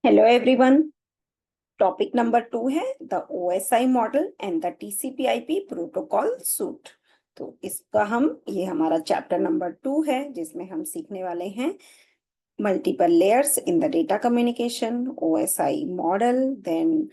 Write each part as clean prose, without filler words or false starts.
Hello everyone. Topic number 2 है the OSI model and the TCP/IP protocol suite। तो इसका ये हमारा चैप्टर नंबर 2 है जिसमें हम सीखने वाले हैं multiple layers in the data communication, OSI model, then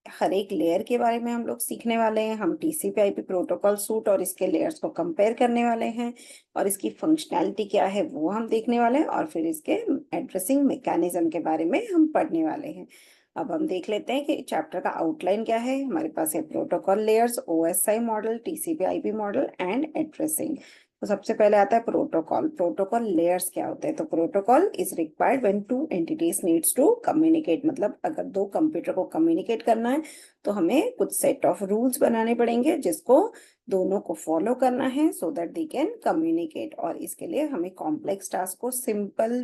हर एक लेयर के बारे में हम लोग सीखने वाले हैं। हम TCP/IP प्रोटोकॉल सूट और इसके लेयर्स को कंपेयर करने वाले हैं और इसकी फंक्शनैलिटी क्या है वो हम देखने वाले हैं और फिर इसके एड्रेसिंग मैकेनिज्म के बारे में हम पढ़ने वाले हैं। अब हम देख लेते हैं कि चैप्टर का आउटलाइन क्या है। हमारे पास है protocol layers, OSI model, TCP/IP model and addressing. तो सबसे पहले आता है प्रोटोकॉल। प्रोटोकॉल लेयर्स क्या होते हैं? तो protocol is required when two entities needs to communicate. मतलब अगर दो कंप्यूटर को कम्युनिकेट करना है तो हमें कुछ सेट ऑफ रूल्स बनाने पड़ेंगे जिसको दोनों को फॉलो करना है so that they can communicate. और इसके लिए हमें कॉम्प्लेक्स टास्क को सिंपल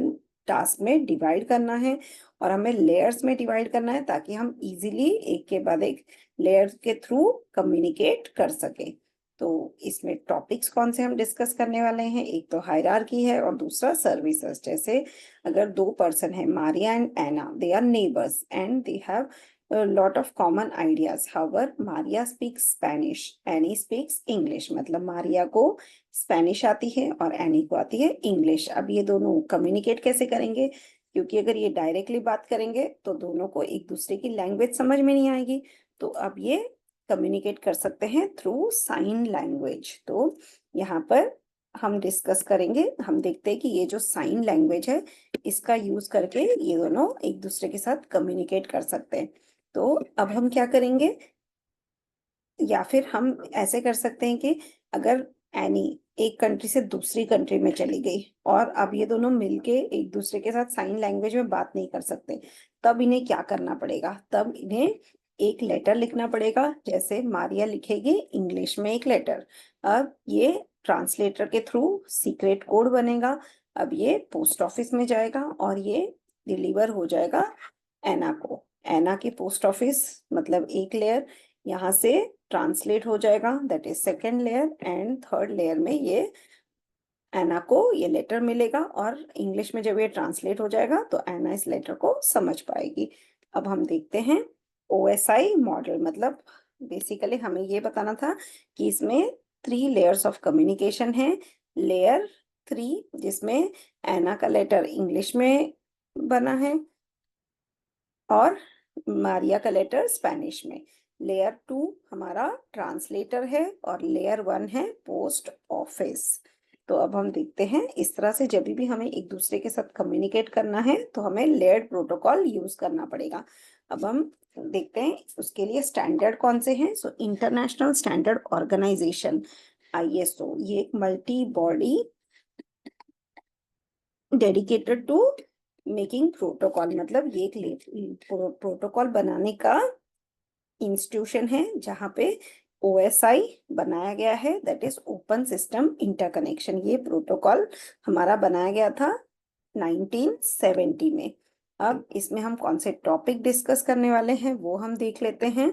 टास्क में डिवाइड करना है और हमें लेयर्स में डिवाइड करना है ताकि हम इजीली एक के बाद एक लेयर्स के थ्रू कम्युनिकेट कर सके। तो इसमें टॉपिक्स कौन से हम डिस्कस करने वाले हैं? एक तो हायरार्की है और दूसरा सर्विसेज। जैसे अगर दो पर्सन है, Maria and Anna, they are neighbours and they have lot of common ideas. However Maria speaks Spanish, Annie speaks English. मतलब मारिया को स्पेनिश आती है और एनी को आती है इंग्लिश। अब ये दोनों कम्युनिकेट कैसे करेंगे? क्योंकि अगर ये डायरेक्टली बात करेंगे तो दोनों को एक दूसरे की लैंग्वेज समझ में नहीं आएगी। तो अब ये कम्युनिकेट कर सकते हैं थ्रू साइन लैंग्वेज। तो यहाँ पर हम डिस्कस करेंगे। हम देखते हैं कि ये जो साइन लैंग्वेज है इसका यूज करके ये दोनों एक दूसरे के साथ कम्युनिकेट कर सकते हैं। तो अब हम क्या करेंगे, या फिर हम ऐसे कर सकते हैं कि अगर एनी एक कंट्री से दूसरी कंट्री में चली गई और अब ये दोनों मिलके एक दूसरे के साथ साइन लैंग्वेज में बात नहीं कर सकते, तब इन्हें क्या करना पड़ेगा? तब इन्हें एक लेटर लिखना पड़ेगा। जैसे मारिया लिखेगी इंग्लिश में एक लेटर, अब ये ट्रांसलेटर के थ्रू सीक्रेट कोड बनेगा। अब ये पोस्ट ऑफिस में जाएगा और ये डिलीवर हो जाएगा एना को। एना की पोस्ट ऑफिस मतलब एक लेयर यहाँ से ट्रांसलेट हो जाएगा, that is second layer. And third layer में ये एना को ये लेटर मिलेगा और इंग्लिश में जब ये ट्रांसलेट हो जाएगा तो एना इस लेटर को समझ पाएगी। अब हम देखते हैं OSI मॉडल। मतलब बेसिकली हमें ये बताना था कि इसमें 3 लेयर्स ऑफ कम्युनिकेशन है। लेयर 3 जिसमें एना का लेटर इंग्लिश में बना है और मारिया का लेटर स्पेनिश में। लेयर 2 हमारा ट्रांसलेटर है और लेयर 1 है पोस्ट ऑफिस। तो अब हम देखते हैं इस तरह से जब भी हमें एक दूसरे के साथ कम्युनिकेट करना है तो हमें लेयर्ड प्रोटोकॉल यूज करना पड़ेगा। अब हम देखते हैं उसके लिए स्टैंडर्ड कौन से हैं। So international standard organisation ISO, ये एक multi body dedicated to making protocol. मतलब ये एक प्रोटोकॉल बनाने का इंस्टीट्यूशन है जहाँ पे OSI बनाया गया है, that is open system interconnection. ये प्रोटोकॉल हमारा बनाया गया था 1970 में। अब इसमें हम कौन से टॉपिक डिस्कस करने वाले हैं वो हम देख लेते हैं।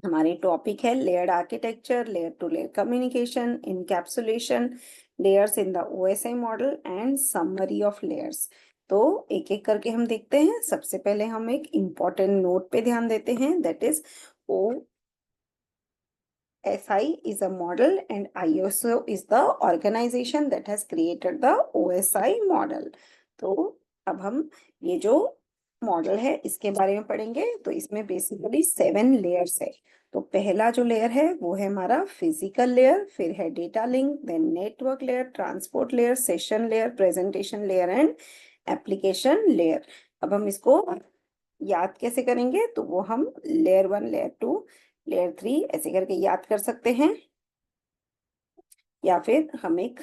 हमारे टॉपिक है layered architecture, layer to layer communication, encapsulation, layers in the OSI model and summary of layers. तो एक एक करके हम देखते हैं। सबसे पहले हम एक इम्पॉर्टेंट नोट पे ध्यान देते हैं, that is OSI is a model and ISO is the organization that has created the OSI model। तो अब हम ये जो मॉडल है इसके बारे में पढ़ेंगे। तो इसमें बेसिकली 7 लेयर्स है। तो पहला जो लेयर है वो है हमारा फिजिकल लेयर, फिर है data link, then network layer, transport layer, session layer, presentation layer and application layer. अब हम इसको याद कैसे करेंगे? तो वो हम लेयर 1, लेयर 2, लेयर 3 ऐसे करके याद कर सकते हैं, या फिर हम एक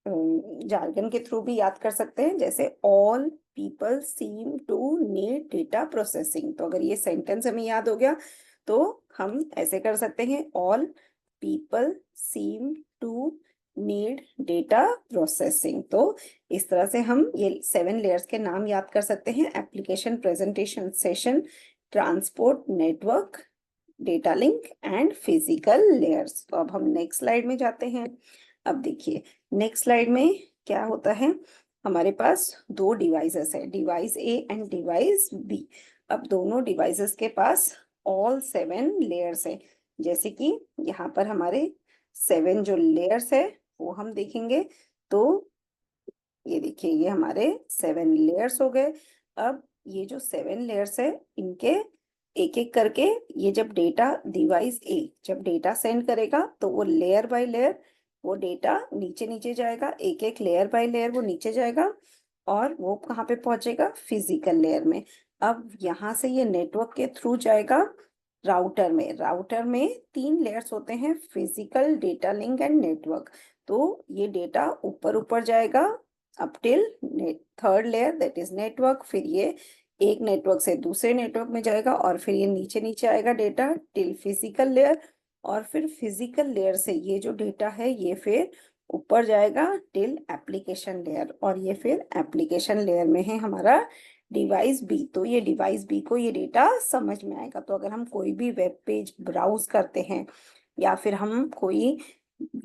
जार्गन के थ्रू भी याद कर सकते हैं, जैसे all people seem to need data processing. तो अगर ये सेंटेंस हमें याद हो गया तो हम ऐसे कर सकते हैं, all people seem to need data processing. तो इस तरह से हम ये 7 लेयर्स के नाम याद कर सकते हैं: application, presentation, session, transport, network, data link and physical layers. तो अब हम नेक्स्ट स्लाइड में जाते हैं। अब देखिए नेक्स्ट स्लाइड में क्या होता है, हमारे पास दो डिवाइसेस है, device A and device B. अब दोनों डिवाइसेस के पास ऑल 7 लेयर्स है। जैसे कि यहाँ पर हमारे 7 जो लेयर्स है वो हम देखेंगे। तो ये देखिए, ये हमारे 7 लेयर्स हो गए। अब ये जो 7 लेयर्स है, इनके एक एक करके ये जब डेटा डिवाइस ए जब डेटा सेंड करेगा तो वो लेयर बाय लेयर वो डेटा नीचे नीचे जाएगा, एक एक लेयर बाय लेयर वो नीचे जाएगा और वो कहाँ पे पहुंचेगा, फिजिकल लेयर में। अब यहाँ से ये नेटवर्क के थ्रू जाएगा राउटर में। राउटर में 3 लेयर्स होते हैं, physical, data link and network. तो ये डेटा ऊपर ऊपर जाएगा up till third layer that is network. फिर ये एक नेटवर्क से दूसरे नेटवर्क में जाएगा और फिर ये नीचे नीचे आएगा डेटा टिल फिजिकल लेयर। और फिर फिजिकल लेयर से ये जो डेटा है ये फिर ऊपर जाएगा टिल एप्लीकेशन लेयर, और ये फिर एप्लीकेशन लेयर में है हमारा डिवाइस बी। तो ये डिवाइस बी को ये डेटा समझ में आएगा। तो अगर हम कोई भी वेब पेज ब्राउज करते हैं या फिर हम कोई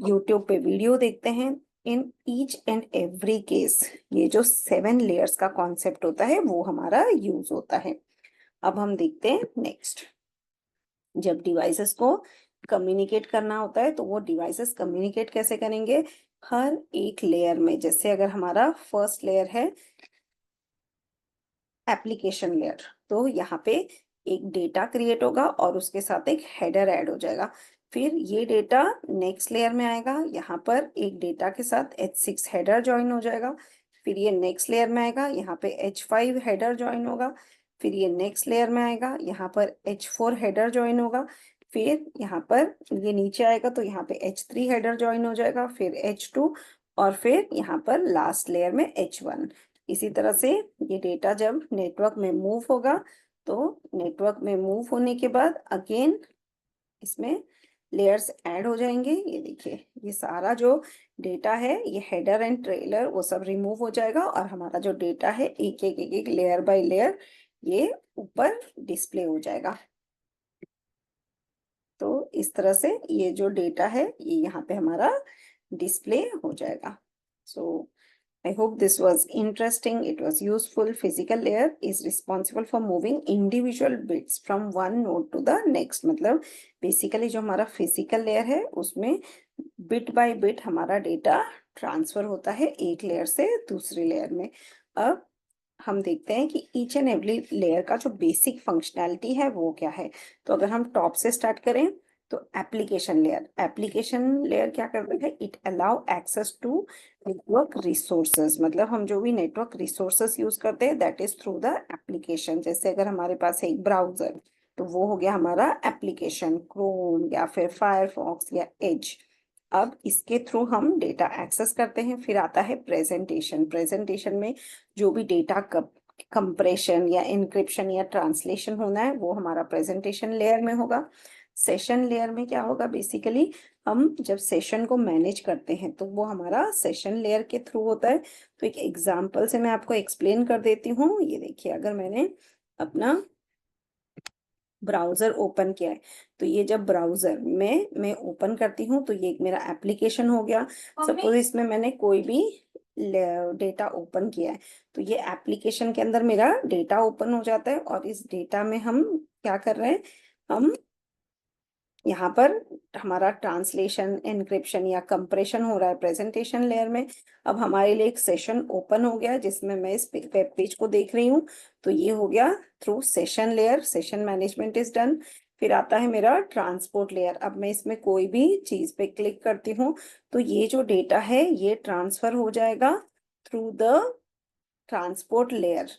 यूट्यूब पे वीडियो देखते हैं, in each and every case ये जो 7 लेयर्स का कॉन्सेप्ट होता है वो हमारा यूज होता है। अब हम देखते हैं नेक्स्ट। जब डिवाइसेस को कम्युनिकेट करना होता है तो वो डिवाइसेस कम्युनिकेट कैसे करेंगे, हर एक लेयर में। जैसे अगर हमारा फर्स्ट लेयर है एप्लीकेशन लेयर, तो यहाँ पे एक डेटा क्रिएट होगा और उसके साथ एक हेडर ऐड हो जाएगा। फिर ये डेटा नेक्स्ट लेयर में आएगा, यहाँ पर एक डेटा के साथ H6 हेडर ज्वाइन हो जाएगा। फिर ये नेक्स्ट लेयर में आएगा, यहाँ पे H5 हेडर ज्वाइन होगा। फिर ये नेक्स्ट लेयर में आएगा, यहाँ पर H4 हेडर ज्वाइन होगा। फिर यहाँ पर ये नीचे आएगा तो यहाँ पे H3 हेडर ज्वाइन हो जाएगा, फिर H2 और फिर यहाँ पर लास्ट लेयर में H1। इसी तरह से ये डेटा जब नेटवर्क में मूव होगा तो नेटवर्क में मूव होने के बाद अगेन इसमें लेयर्स ऐड हो जाएंगे। ये देखिए, ये सारा जो डेटा है ये हेडर एंड ट्रेलर वो सब रिमूव हो जाएगा और हमारा जो डेटा है एक एक एक एक लेयर बाय लेयर ये ऊपर डिस्प्ले हो जाएगा। तो इस तरह से ये जो डेटा है ये यहाँ पे हमारा डिस्प्ले हो जाएगा। सो I hope this was interesting. It was useful. Physical layer is responsible for moving individual bits from one node to the next. मतलब basically जो हमारा physical layer है उसमें bit by bit हमारा data transfer होता है एक layer से दूसरे layer में। अब हम देखते हैं कि each and every layer का जो basic functionality है वो क्या है। तो अगर हम top से start करें तो एप्लीकेशन लेयर क्या करता है, it allow access to network resources. मतलब हम जो भी नेटवर्क रिसोर्सेज यूज करते हैं that is through the application. जैसे अगर हमारे पास है एक ब्राउजर तो वो हो गया हमारा एप्लीकेशन, क्रोम या फिर फायरफॉक्स या एज। अब इसके थ्रू हम डेटा एक्सेस करते हैं। फिर आता है प्रेजेंटेशन में जो भी डेटा कंप्रेशन या इंक्रिप्शन या ट्रांसलेशन होना है वो हमारा प्रेजेंटेशन लेयर में होगा। सेशन लेयर में क्या होगा, बेसिकली हम जब सेशन को मैनेज करते हैं तो वो हमारा सेशन लेयर के थ्रू होता है। तो एक एग्जांपल से मैं आपको एक्सप्लेन कर देती हूँ। ये देखिए, अगर मैंने अपना ब्राउजर ओपन किया है तो ये जब ब्राउजर में मैं ओपन करती हूँ तो ये एक मेरा एप्लीकेशन हो गया। सपोज इसमें मैंने कोई भी डेटा ओपन किया है तो ये एप्लीकेशन के अंदर मेरा डेटा ओपन हो जाता है और इस डेटा में हम क्या कर रहे हैं, हम यहाँ पर हमारा ट्रांसलेशन, एन्क्रिप्शन या कंप्रेशन हो रहा है प्रेजेंटेशन लेयर में। अब हमारे लिए एक सेशन ओपन हो गया जिसमें मैं इस वेब पेज को देख रही हूँ। तो ये हो गया through session layer, session management is done. फिर आता है मेरा ट्रांसपोर्ट लेयर। अब मैं इसमें कोई भी चीज पे क्लिक करती हूँ तो ये जो डेटा है ये ट्रांसफर हो जाएगा थ्रू द ट्रांसपोर्ट लेयर।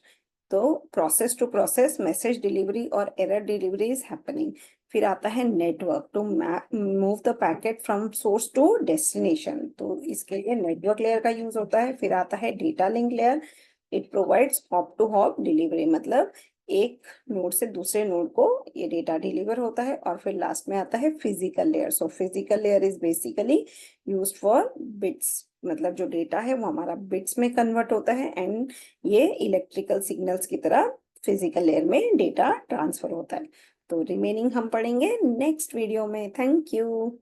तो process to process message delivery और एरर डिलीवरी इज हैपनिंग। फिर आता है network to move the packet from source to destination. तो इसके लिए नेटवर्क लेयर का यूज होता है। फिर आता है data link layer, it provides hop to hop delivery. मतलब एक नोड से दूसरे नोड को ये डेटा डिलीवर होता है। और फिर लास्ट में आता है physical layer. So physical layer is basically used for bits. मतलब जो डेटा है वो हमारा बिट्स में कन्वर्ट होता है एंड ये इलेक्ट्रिकल सिग्नल्स की तरह फिजिकल लेयर में डेटा ट्रांसफर होता है। तो रिमेनिंग हम पढ़ेंगे नेक्स्ट वीडियो में। Thank you.